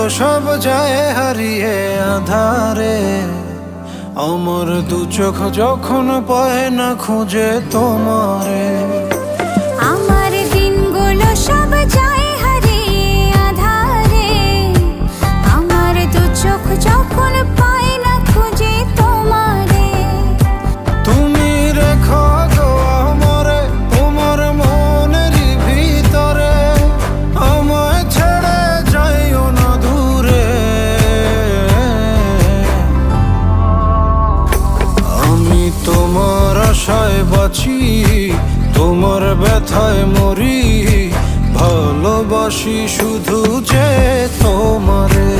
সব যায় হারিয়ে আধারে। আমার দু চোখ যখন পায় না খুঁজে তোমারে। আমার দিনগুলো সব যায় হারিয়ে আঁধারে। আমার দু চোখ যখন পায় না খুঁজে তোমারে। তুমি রেখো গো আমারে তোমার মনেরই ভিতরে, আমায় ছেড়ে যাইও না দূরে। আমি তোমার আশায় বাঁচি, তোমার ব্যথায় মরি, ভালোবাসি শুধু যে তোমারে।